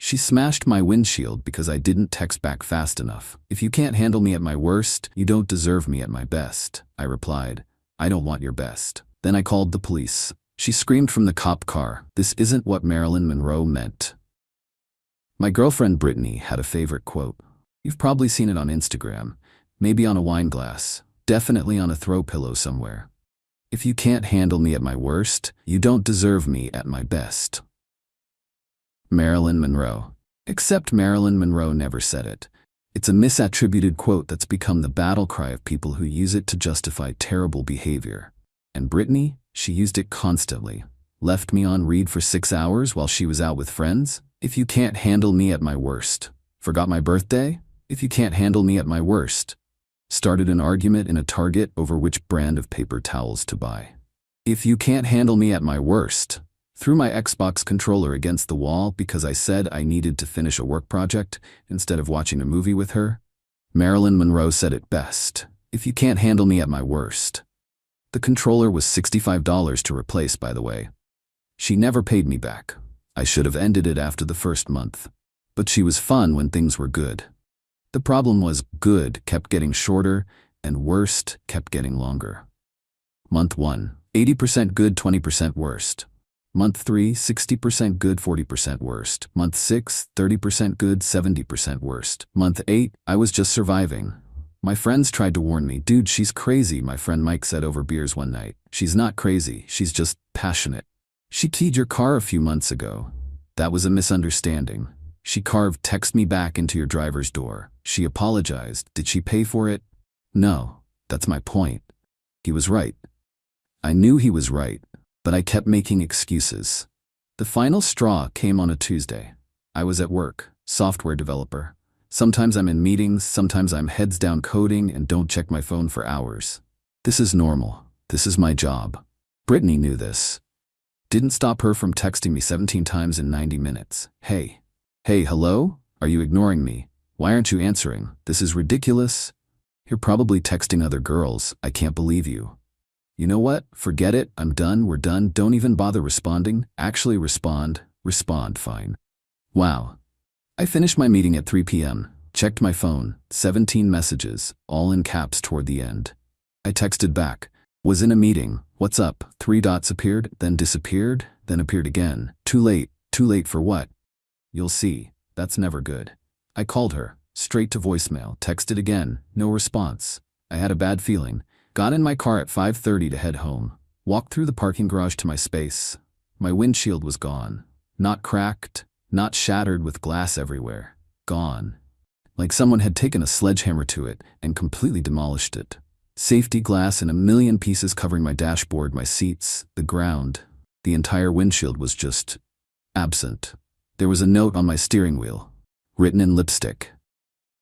She smashed my windshield because I didn't text back fast enough. If you can't handle me at my worst, you don't deserve me at my best, I replied. I don't want your best. Then I called the police. She screamed from the cop car, "This isn't what Marilyn Monroe meant." My girlfriend Brittany had a favorite quote. You've probably seen it on Instagram, maybe on a wine glass, definitely on a throw pillow somewhere. If you can't handle me at my worst, you don't deserve me at my best. Marilyn Monroe. Except Marilyn Monroe never said it. It's a misattributed quote that's become the battle cry of people who use it to justify terrible behavior. And Brittany, she used it constantly. Left me on read for 6 hours while she was out with friends? If you can't handle me at my worst. Forgot my birthday? If you can't handle me at my worst. Started an argument in a Target over which brand of paper towels to buy. If you can't handle me at my worst. Threw my Xbox controller against the wall because I said I needed to finish a work project instead of watching a movie with her. Marilyn Monroe said it best. If you can't handle me at my worst. The controller was $65 to replace, by the way. She never paid me back. I should have ended it after the first month. But she was fun when things were good. The problem was good kept getting shorter and worst kept getting longer. Month 1, 80% good, 20% worst. Month 3, 60% good, 40% worst. Month 6, 30% good, 70% worst. Month 8, I was just surviving. My friends tried to warn me, "Dude, she's crazy," my friend Mike said over beers one night. "She's not crazy, she's just passionate. She keyed your car a few months ago." That was a misunderstanding. She carved "text me back" into your driver's door. She apologized. Did she pay for it? No, that's my point. He was right. I knew he was right. But I kept making excuses. The final straw came on a Tuesday. I was at work, software developer. Sometimes I'm in meetings, sometimes I'm heads down coding and don't check my phone for hours. This is normal. This is my job. Brittany knew this. Didn't stop her from texting me 17 times in 90 minutes. Hey, hello? Are you ignoring me? Why aren't you answering? This is ridiculous. You're probably texting other girls. I can't believe you. You know what? Forget it. I'm done. We're done. Don't even bother responding. Actually respond. Respond, fine. Wow. I finished my meeting at 3 p.m. Checked my phone. 17 messages, all in caps toward the end. I texted back. Was in a meeting. What's up? 3 dots appeared, then disappeared, then appeared again. Too late. Too late for what? You'll see. That's never good. I called her. Straight to voicemail. Texted again. No response. I had a bad feeling. Got in my car at 5:30 to head home. Walked through the parking garage to my space. My windshield was gone. Not cracked, not shattered with glass everywhere. Gone. Like someone had taken a sledgehammer to it and completely demolished it. Safety glass in a million pieces covering my dashboard, my seats, the ground. The entire windshield was just absent. There was a note on my steering wheel, written in lipstick.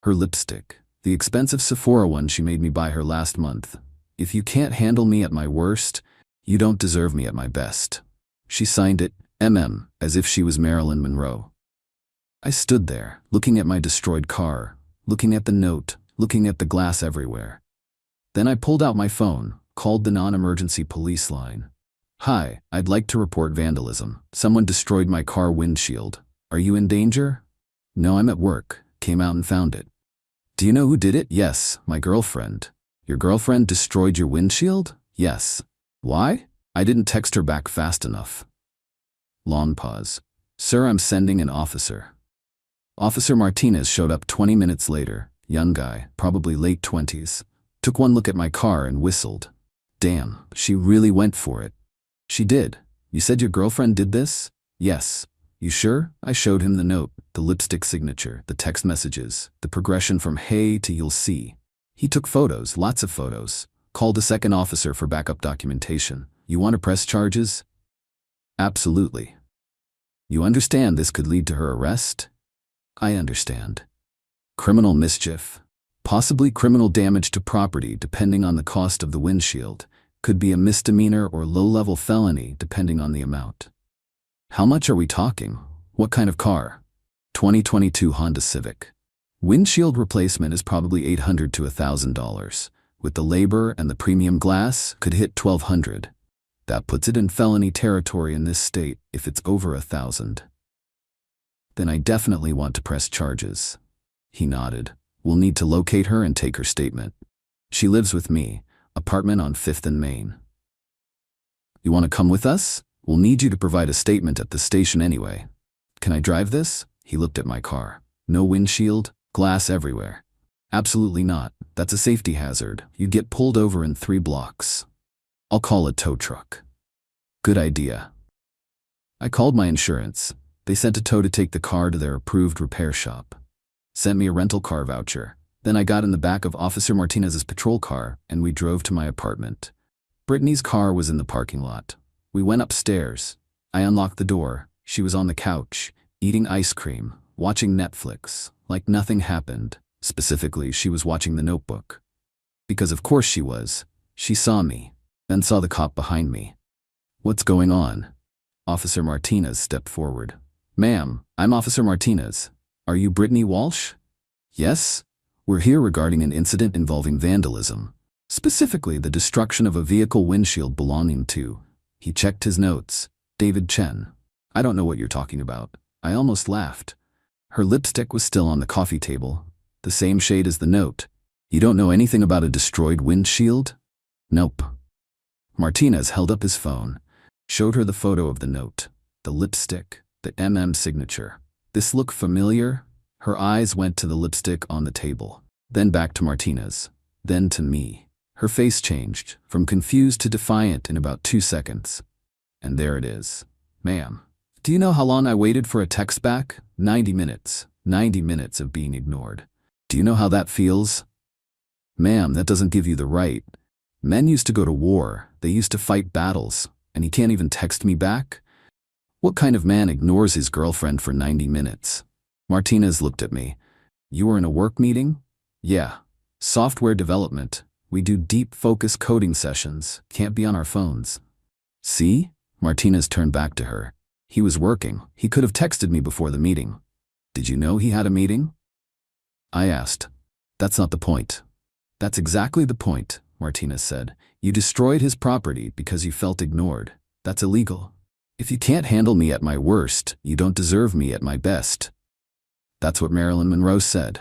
Her lipstick. The expensive Sephora one she made me buy her last month. If you can't handle me at my worst, you don't deserve me at my best. She signed it, MM, as if she was Marilyn Monroe. I stood there, looking at my destroyed car, looking at the note, looking at the glass everywhere. Then I pulled out my phone, called the non-emergency police line. "Hi, I'd like to report vandalism. Someone destroyed my car windshield. Are you in danger?" "No, I'm at work. Came out and found it." "Do you know who did it?" "Yes, my girlfriend." "Your girlfriend destroyed your windshield?" "Yes." "Why?" "I didn't text her back fast enough." Long pause. "Sir, I'm sending an officer." Officer Martinez showed up 20 minutes later. Young guy, probably late 20s. Took one look at my car and whistled. "Damn, she really went for it." "She did. You said your girlfriend did this?" "Yes." "You sure?" I showed him the note, the lipstick signature, the text messages, the progression from "hey" to "you'll see." He took photos, lots of photos. Called a second officer for backup documentation. "You want to press charges?" "Absolutely." "You understand this could lead to her arrest?" "I understand." "Criminal mischief. Possibly criminal damage to property depending on the cost of the windshield. Could be a misdemeanor or low-level felony depending on the amount." "How much are we talking? What kind of car?" 2022 Honda Civic. Windshield replacement is probably $800 to $1,000. With the labor and the premium glass, could hit $1,200. That puts it in felony territory in this state if it's over $1,000. Then I definitely want to press charges. He nodded. We'll need to locate her and take her statement. She lives with me, apartment on 5th and Main. You want to come with us? We'll need you to provide a statement at the station anyway. Can I drive this? He looked at my car. No windshield, glass everywhere. Absolutely not. That's a safety hazard. You'd get pulled over in 3 blocks. I'll call a tow truck. Good idea. I called my insurance. They sent a tow to take the car to their approved repair shop. Sent me a rental car voucher. Then I got in the back of Officer Martinez's patrol car and we drove to my apartment. Brittany's car was in the parking lot. We went upstairs. I unlocked the door. She was on the couch, eating ice cream, watching Netflix, like nothing happened. Specifically, she was watching The Notebook. Because of course she was. She saw me, then saw the cop behind me. What's going on? Officer Martinez stepped forward. Ma'am, I'm Officer Martinez. Are you Brittany Walsh? Yes. We're here regarding an incident involving vandalism. Specifically, the destruction of a vehicle windshield belonging to, he checked his notes, David Chen. I don't know what you're talking about. I almost laughed. Her lipstick was still on the coffee table, the same shade as the note. You don't know anything about a destroyed windshield? Nope. Martinez held up his phone, showed her the photo of the note, the lipstick, the signature. This looked familiar. Her eyes went to the lipstick on the table, then back to Martinez, then to me. Her face changed, from confused to defiant in about 2 seconds. And there it is. Ma'am, do you know how long I waited for a text back? 90 minutes. 90 minutes of being ignored. Do you know how that feels? Ma'am, that doesn't give you the right. Men used to go to war. They used to fight battles. And he can't even text me back? What kind of man ignores his girlfriend for 90 minutes? Martinez looked at me. You were in a work meeting? Yeah. Software development. We do deep focus coding sessions. Can't be on our phones. See? Martinez turned back to her. He was working. He could have texted me before the meeting. Did you know he had a meeting? I asked. That's not the point. That's exactly the point, Martinez said. You destroyed his property because you felt ignored. That's illegal. If you can't handle me at my worst, you don't deserve me at my best. That's what Marilyn Monroe said.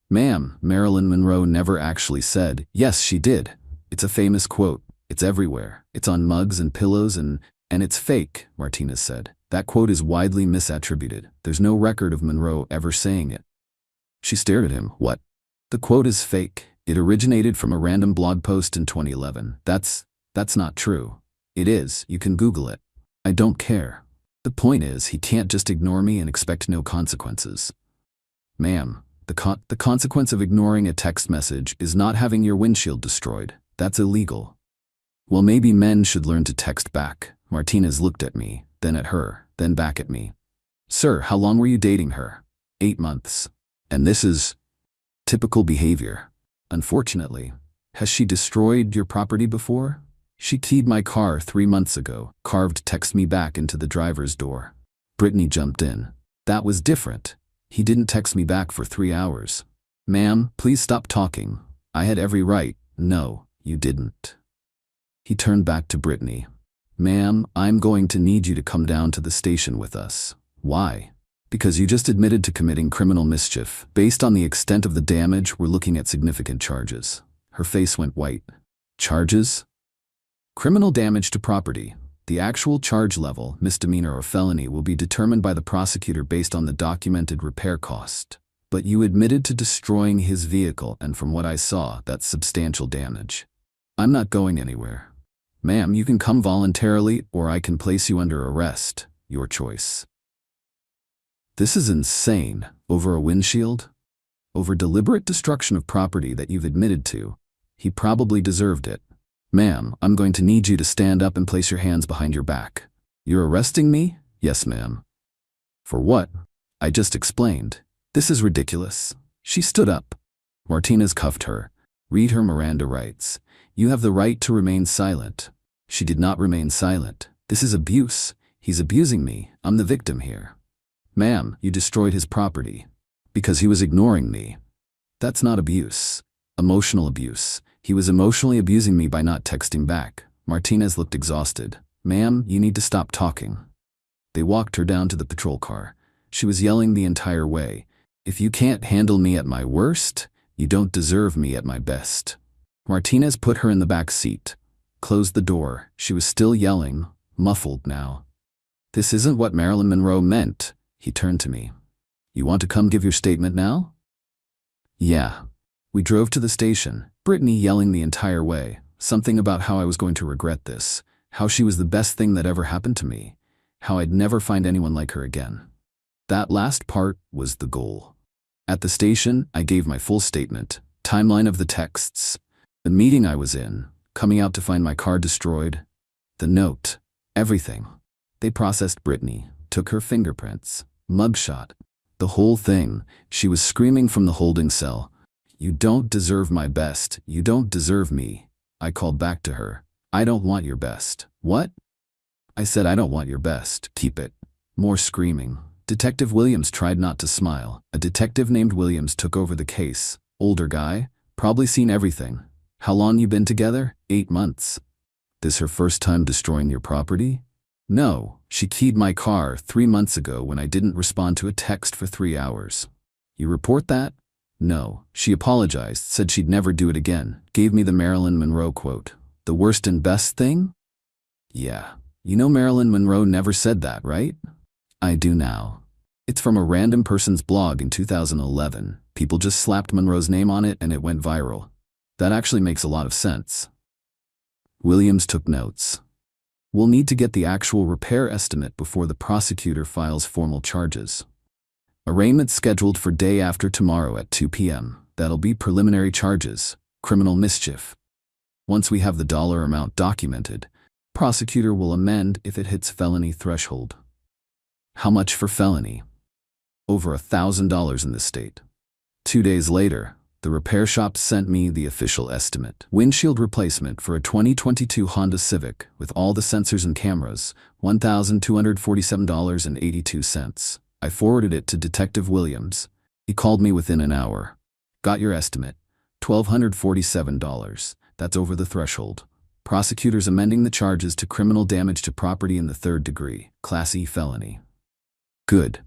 Ma'am, Marilyn Monroe never actually said. Yes, she did. It's a famous quote. It's everywhere. It's on mugs and pillows and it's fake, Martinez said. That quote is widely misattributed. There's no record of Monroe ever saying it. She stared at him. What? The quote is fake. It originated from a random blog post in 2011. That's not true. It is. You can Google it. I don't care. The point is, he can't just ignore me and expect no consequences. Ma'am, the consequence of ignoring a text message is not having your windshield destroyed. That's illegal. Well, maybe men should learn to text back. Martinez looked at me, then at her, then back at me. Sir, how long were you dating her? 8 months. And this is typical behavior. Unfortunately, has she destroyed your property before? She keyed my car 3 months ago, carved text me back into the driver's door. Brittany jumped in. That was different. He didn't text me back for 3 hours. Ma'am, please stop talking. I had every right. No, you didn't. He turned back to Brittany. Ma'am, I'm going to need you to come down to the station with us. Why? Because you just admitted to committing criminal mischief. Based on the extent of the damage, we're looking at significant charges. Her face went white. Charges? Criminal damage to property. The actual charge level, misdemeanor or felony, will be determined by the prosecutor based on the documented repair cost. But you admitted to destroying his vehicle, and from what I saw, that's substantial damage. I'm not going anywhere. Ma'am, you can come voluntarily, or I can place you under arrest. Your choice. This is insane. Over a windshield? Over deliberate destruction of property that you've admitted to. He probably deserved it. Ma'am, I'm going to need you to stand up and place your hands behind your back. You're arresting me? Yes, ma'am. For what? I just explained. This is ridiculous. She stood up. Martinez cuffed her. Read her Miranda rights. You have the right to remain silent. She did not remain silent. This is abuse. He's abusing me. I'm the victim here. Ma'am, you destroyed his property. Because he was ignoring me. That's not abuse. Emotional abuse. He was emotionally abusing me by not texting back. Martinez looked exhausted. Ma'am, you need to stop talking. They walked her down to the patrol car. She was yelling the entire way. If you can't handle me at my worst, you don't deserve me at my best. Martinez put her in the back seat, closed the door. She was still yelling, muffled now. This isn't what Marilyn Monroe meant. He turned to me. You want to come give your statement now? Yeah. We drove to the station, Brittany yelling the entire way, something about how I was going to regret this, how she was the best thing that ever happened to me, how I'd never find anyone like her again. That last part was the goal. At the station, I gave my full statement, timeline of the texts, the meeting I was in, coming out to find my car destroyed, the note, everything. They processed Brittany, took her fingerprints, mugshot, the whole thing. She was screaming from the holding cell, "You don't deserve my best, you don't deserve me." I called back to her, "I don't want your best." "What?" I said, "I don't want your best, keep it." More screaming. Detective Williams tried not to smile. A detective named Williams took over the case. Older guy, probably seen everything. "How long you been together?" 8 months. "This her first time destroying your property?" "No, she keyed my car 3 months ago when I didn't respond to a text for 3 hours." "You report that?" "No, she apologized, said she'd never do it again, gave me the Marilyn Monroe quote. The worst and best thing?" "Yeah. You know Marilyn Monroe never said that, right?" "I do now. It's from a random person's blog in 2011. People just slapped Monroe's name on it and it went viral. That actually makes a lot of sense." Williams took notes. "We'll need to get the actual repair estimate before the prosecutor files formal charges. Arraignment scheduled for day after tomorrow at 2 p.m. That'll be preliminary charges, criminal mischief. Once we have the dollar amount documented, prosecutor will amend if it hits felony threshold." "How much for felony?" "Over $1,000 in the state." 2 days later, the repair shop sent me the official estimate. Windshield replacement for a 2022 Honda Civic with all the sensors and cameras, $1,247.82. I forwarded it to Detective Williams. He called me within an hour. "Got your estimate. $1,247. That's over the threshold. Prosecutors amending the charges to criminal damage to property in the 3rd degree, Class E felony." "Good.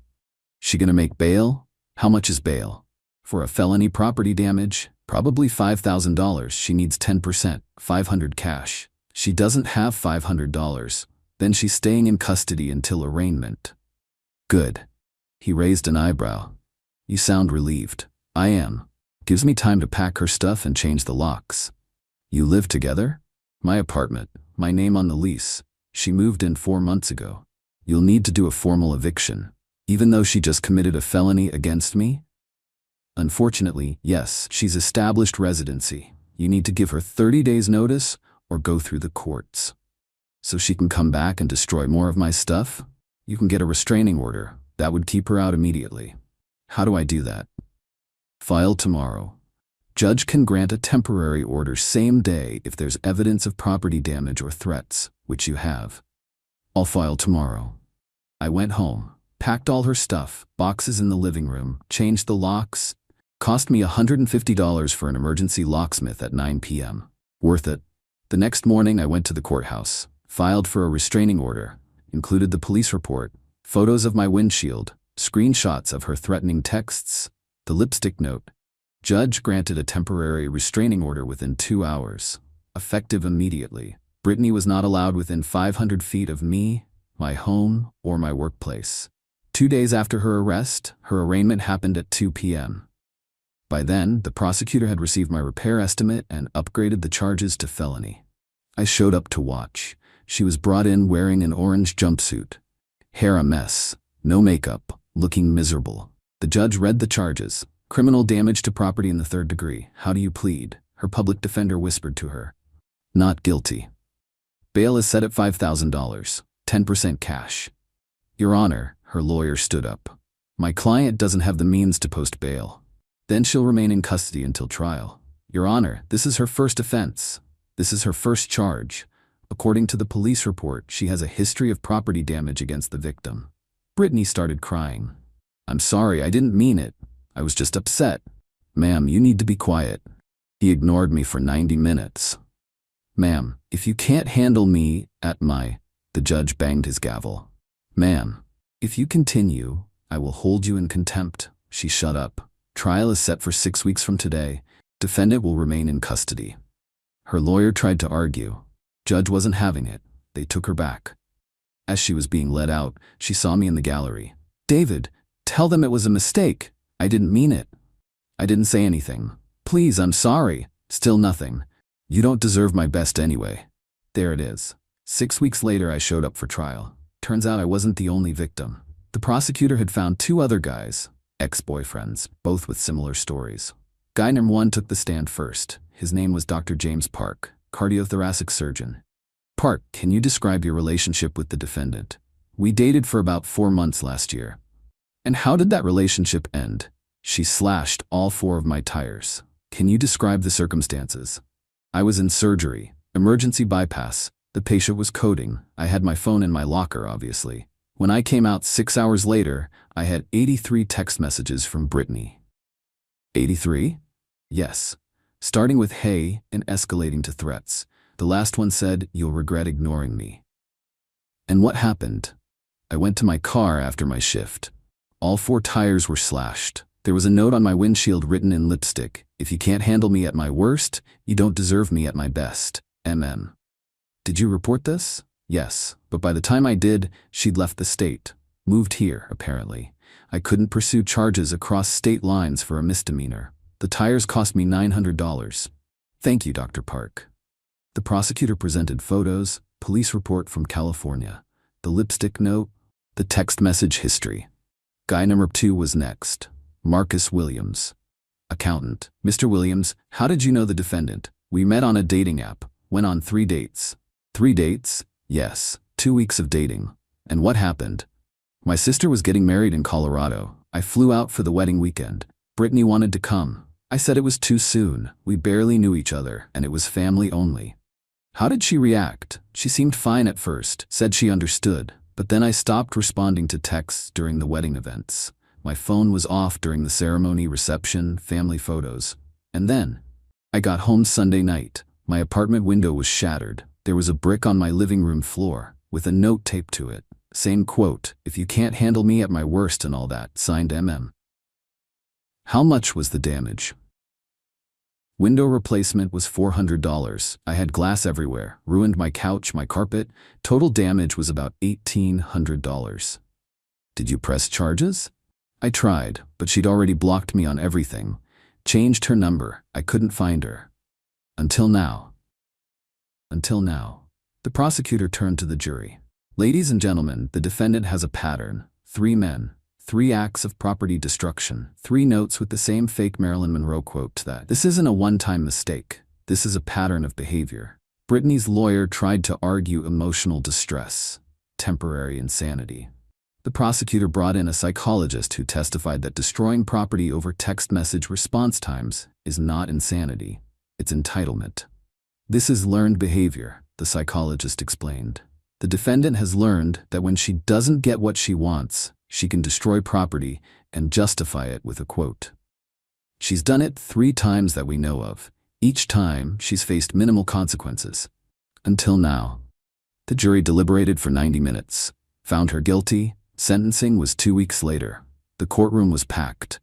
She gonna make bail?" "How much is bail?" "For a felony property damage, probably $5,000. She needs 10%, $500 cash. She doesn't have $500. Then she's staying in custody until arraignment." "Good." He raised an eyebrow. "You sound relieved." "I am. Gives me time to pack her stuff and change the locks." "You live together?" "My apartment, my name on the lease. She moved in 4 months ago." "You'll need to do a formal eviction, even though she just committed a felony against me?" "Unfortunately, yes. She's established residency. You need to give her 30 days notice or go through the courts." "So she can come back and destroy more of my stuff?" "You can get a restraining order. That would keep her out immediately." "How do I do that?" "File tomorrow. Judge can grant a temporary order same day if there's evidence of property damage or threats, which you have." "I'll file tomorrow." I went home, packed all her stuff, boxes in the living room, changed the locks. Cost me $150 for an emergency locksmith at 9 p.m. Worth it. The next morning I went to the courthouse, filed for a restraining order, included the police report, photos of my windshield, screenshots of her threatening texts, the lipstick note. Judge granted a temporary restraining order within 2 hours, effective immediately. Brittany was not allowed within 500 feet of me, my home, or my workplace. 2 days after her arrest, her arraignment happened at 2 p.m. By then, the prosecutor had received my repair estimate and upgraded the charges to felony. I showed up to watch. She was brought in wearing an orange jumpsuit. Hair a mess, no makeup, looking miserable. The judge read the charges. Criminal damage to property in the 3rd degree. "How do you plead?" Her public defender whispered to her. "Not guilty. Bail is set at $5,000, 10% cash." "Your Honor," her lawyer stood up. "My client doesn't have the means to post bail. Then she'll remain in custody until trial." "Your Honor, this is her first offense. This is her first charge. According to the police report, she has a history of property damage against the victim." Brittany started crying. "I'm sorry, I didn't mean it. I was just upset." "Ma'am, you need to be quiet." He ignored me for 90 minutes. "Ma'am, if you can't handle me at my..." The judge banged his gavel. "Ma'am, if you continue, I will hold you in contempt. She shut up. Trial is set for 6 weeks from today. Defendant will remain in custody. Her lawyer tried to argue. Judge wasn't having it. They took her back. As she was being led out, she saw me in the gallery. David, tell them it was a mistake. I didn't mean it. I didn't say anything. Please, I'm sorry. Still nothing. You don't deserve my best anyway. There it is. 6 weeks later, I showed up for trial. Turns out I wasn't the only victim. The prosecutor had found 2 other guys, ex-boyfriends, both with similar stories. Guy number 1 took the stand first. His name was Dr. James Park, cardiothoracic surgeon. Park, can you describe your relationship with the defendant? We dated for about 4 months last year. And how did that relationship end? She slashed all 4 of my tires. Can you describe the circumstances? I was in surgery, emergency bypass. The patient was coding. I had my phone in my locker, obviously. When I came out 6 hours later, I had 83 text messages from Brittany. 83? Yes. Starting with hey and escalating to threats. The last one said, you'll regret ignoring me. And what happened? I went to my car after my shift. All 4 tires were slashed. There was a note on my windshield written in lipstick. If you can't handle me at my worst, you don't deserve me at my best. MM. Did you report this? Yes, but by the time I did, she'd left the state. Moved here, apparently. I couldn't pursue charges across state lines for a misdemeanor. The tires cost me $900. Thank you, Dr. Park. The prosecutor presented photos, police report from California, the lipstick note, the text message history. Guy number 2 was next. Marcus Williams. Accountant. Mr. Williams, how did you know the defendant? We met on a dating app, went on 3 dates. 3 dates? Yes, 2 weeks of dating. And what happened? My sister was getting married in Colorado. I flew out for the wedding weekend. Brittany wanted to come. I said it was too soon. We barely knew each other, and it was family only. How did she react? She seemed fine at first, said she understood, but then I stopped responding to texts during the wedding events. My phone was off during the ceremony, reception, family photos. And then, I got home Sunday night. My apartment window was shattered. There was a brick on my living room floor, with a note taped to it. Same quote, if you can't handle me at my worst and all that, signed MM. How much was the damage? Window replacement was $400. I had glass everywhere, ruined my couch, my carpet. Total damage was about $1,800. Did you press charges? I tried, but she'd already blocked me on everything. Changed her number. I couldn't find her. Until now. Until now. The prosecutor turned to the jury. Ladies and gentlemen, the defendant has a pattern. 3 men. 3 acts of property destruction, 3 notes with the same fake Marilyn Monroe quote to that. This isn't a one-time mistake. This is a pattern of behavior. Brittany's lawyer tried to argue emotional distress, temporary insanity. The prosecutor brought in a psychologist who testified that destroying property over text message response times is not insanity. It's entitlement. This is learned behavior, the psychologist explained. The defendant has learned that when she doesn't get what she wants, she can destroy property and justify it with a quote. She's done it 3 times that we know of. Each time, she's faced minimal consequences. Until now. The jury deliberated for 90 minutes, found her guilty. Sentencing was 2 weeks later. The courtroom was packed.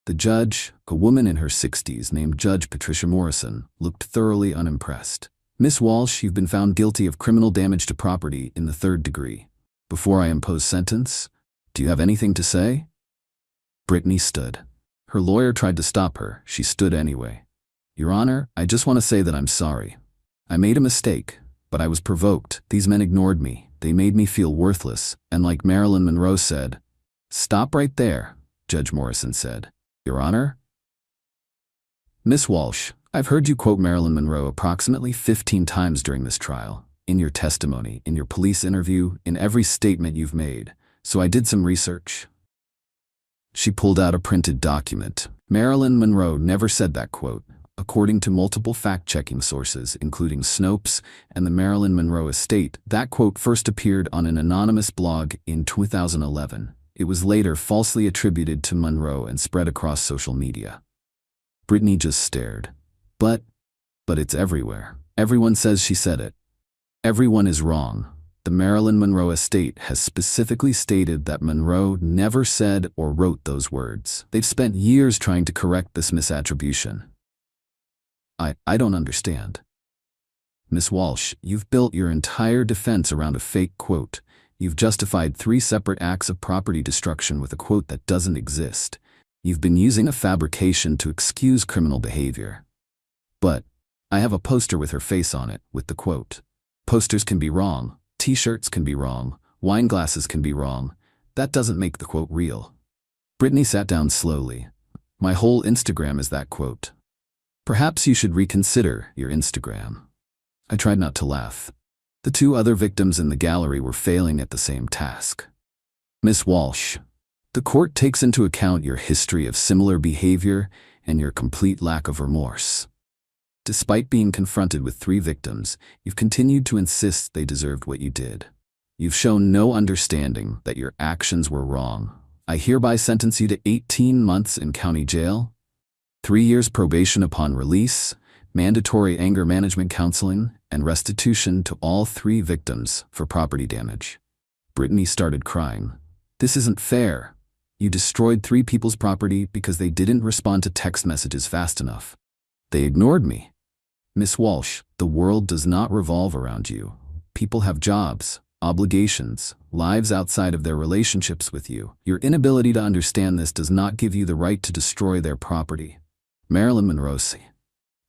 The judge, a woman in her 60s named Judge Patricia Morrison, looked thoroughly unimpressed. Miss Walsh, you've been found guilty of criminal damage to property in the 3rd degree. Before I impose sentence, do you have anything to say? Brittany stood. Her lawyer tried to stop her. She stood anyway. Your Honor, I just want to say that I'm sorry. I made a mistake, but I was provoked. These men ignored me. They made me feel worthless. And like Marilyn Monroe said, stop right there, Judge Morrison said. Your Honor? Miss Walsh, I've heard you quote Marilyn Monroe approximately 15 times during this trial. In your testimony, in your police interview, in every statement you've made. So I did some research. She pulled out a printed document. Marilyn Monroe never said that quote. According to multiple fact-checking sources, including Snopes and the Marilyn Monroe estate, that quote first appeared on an anonymous blog in 2011. It was later falsely attributed to Monroe and spread across social media. Brittany just stared. But it's everywhere. Everyone says she said it. Everyone is wrong. The Marilyn Monroe estate has specifically stated that Monroe never said or wrote those words. They've spent years trying to correct this misattribution. I don't understand. Miss Walsh, you've built your entire defense around a fake quote. You've justified 3 separate acts of property destruction with a quote that doesn't exist. You've been using a fabrication to excuse criminal behavior. But I have a poster with her face on it, with the quote. Posters can be wrong, t-shirts can be wrong, wine glasses can be wrong. That doesn't make the quote real. Brittany sat down slowly. My whole Instagram is that quote. Perhaps you should reconsider your Instagram. I tried not to laugh. The 2 other victims in the gallery were failing at the same task. Miss Walsh, the court takes into account your history of similar behavior and your complete lack of remorse. Despite being confronted with 3 victims, you've continued to insist they deserved what you did. You've shown no understanding that your actions were wrong. I hereby sentence you to 18 months in county jail, 3 years probation upon release, mandatory anger management counseling, and restitution to all 3 victims for property damage. Brittany started crying. This isn't fair. You destroyed 3 people's property because they didn't respond to text messages fast enough. They ignored me. Miss Walsh, the world does not revolve around you. People have jobs, obligations, lives outside of their relationships with you. Your inability to understand this does not give you the right to destroy their property. Marilyn Monroe said.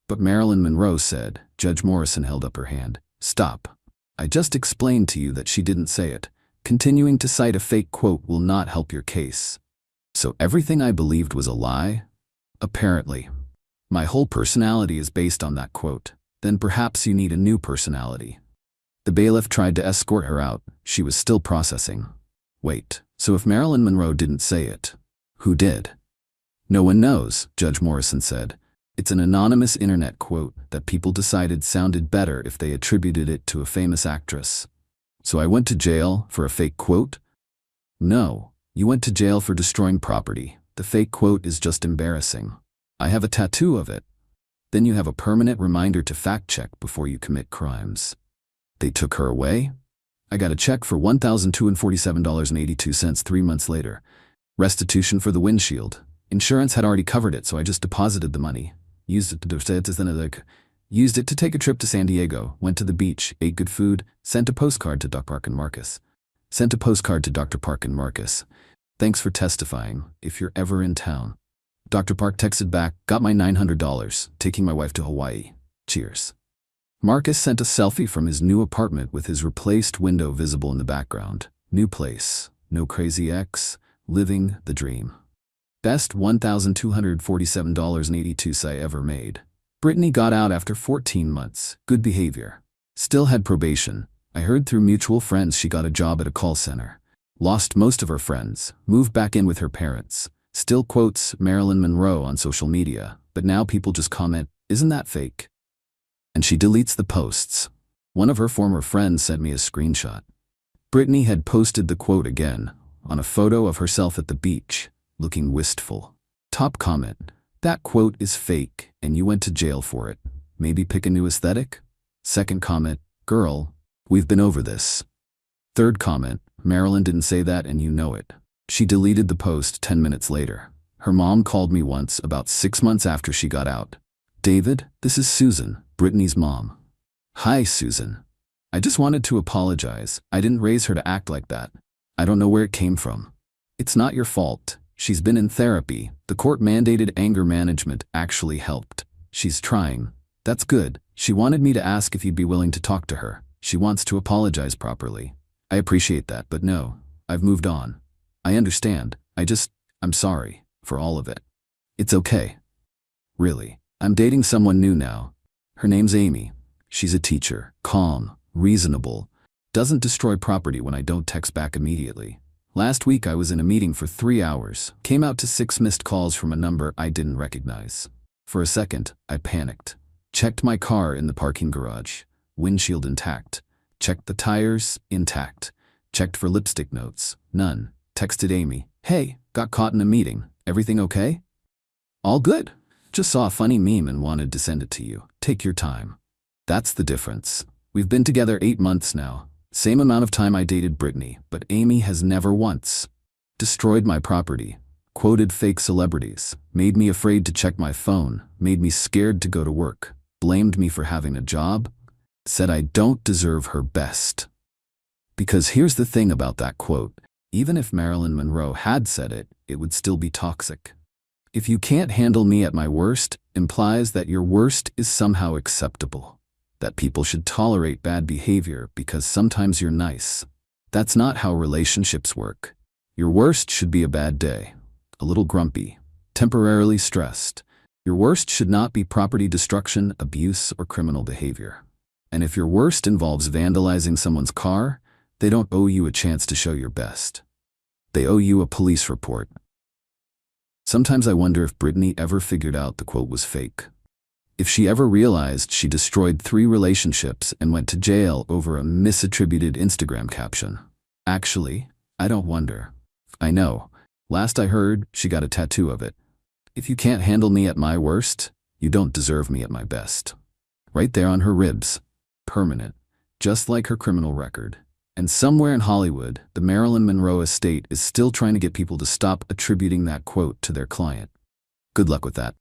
But Marilyn Monroe said. Judge Morrison held up her hand. Stop. I just explained to you that she didn't say it. Continuing to cite a fake quote will not help your case. So everything I believed was a lie? Apparently. My whole personality is based on that quote. Then perhaps you need a new personality. The bailiff tried to escort her out. She was still processing. Wait, so if Marilyn Monroe didn't say it, who did? No one knows, Judge Morrison said. It's an anonymous internet quote that people decided sounded better if they attributed it to a famous actress. So I went to jail for a fake quote? No, you went to jail for destroying property. The fake quote is just embarrassing. I have a tattoo of it. Then you have a permanent reminder to fact-check before you commit crimes. They took her away? I got a check for $1,247.82 3 months later. Restitution for the windshield. Insurance had already covered it, so I just deposited the money. Used it to take a trip to San Diego, went to the beach, ate good food, sent a postcard to Dr. Park and Marcus. Thanks for testifying, if you're ever in town. Dr. Park texted back, got my $900, taking my wife to Hawaii. Cheers. Marcus sent a selfie from his new apartment with his replaced window visible in the background. New place, no crazy ex, living the dream. Best $1,247.82 I ever made. Brittany got out after 14 months. Good behavior. Still had probation. I heard through mutual friends she got a job at a call center. Lost most of her friends. Moved back in with her parents. Still quotes Marilyn Monroe on social media. But now people just comment, isn't that fake? And she deletes the posts. One of her former friends sent me a screenshot. Brittany had posted the quote again, on a photo of herself at the beach, looking wistful. Top comment, that quote is fake and you went to jail for it. Maybe pick a new aesthetic? Second comment, girl, we've been over this. Third comment, Marilyn didn't say that and you know it. She deleted the post 10 minutes later. Her mom called me once about 6 months after she got out. David, this is Susan, Brittany's mom. Hi, Susan. I just wanted to apologize. I didn't raise her to act like that. I don't know where it came from. It's not your fault. She's been in therapy. The court-mandated anger management actually helped. She's trying. That's good. She wanted me to ask if you'd be willing to talk to her. She wants to apologize properly. I appreciate that, but no. I've moved on. I understand. I'm sorry for all of it. It's okay. Really. I'm dating someone new now. Her name's Amy. She's a teacher. Calm. Reasonable. Doesn't destroy property when I don't text back immediately. Last week I was in a meeting for 3 hours. Came out to 6 missed calls from a number I didn't recognize. For a second, I panicked. Checked my car in the parking garage. Windshield intact. Checked the tires. Intact. Checked for lipstick notes. None. Texted Amy. Hey, got caught in a meeting. Everything okay? All good. Just saw a funny meme and wanted to send it to you. Take your time. That's the difference. We've been together 8 months now. Same amount of time I dated Britney, but Amy has never once destroyed my property, quoted fake celebrities, made me afraid to check my phone, made me scared to go to work, blamed me for having a job, said I don't deserve her best. Because here's the thing about that quote, even if Marilyn Monroe had said it, it would still be toxic. If you can't handle me at my worst implies that your worst is somehow acceptable, that people should tolerate bad behavior because sometimes you're nice. That's not how relationships work. Your worst should be a bad day, a little grumpy, temporarily stressed. Your worst should not be property destruction, abuse, or criminal behavior. And if your worst involves vandalizing someone's car, they don't owe you a chance to show your best. They owe you a police report. Sometimes I wonder if Britney ever figured out the quote was fake. If she ever realized she destroyed 3 relationships and went to jail over a misattributed Instagram caption. Actually, I don't wonder. I know. Last I heard, she got a tattoo of it. If you can't handle me at my worst, you don't deserve me at my best. Right there on her ribs. Permanent. Just like her criminal record. And somewhere in Hollywood, the Marilyn Monroe estate is still trying to get people to stop attributing that quote to their client. Good luck with that.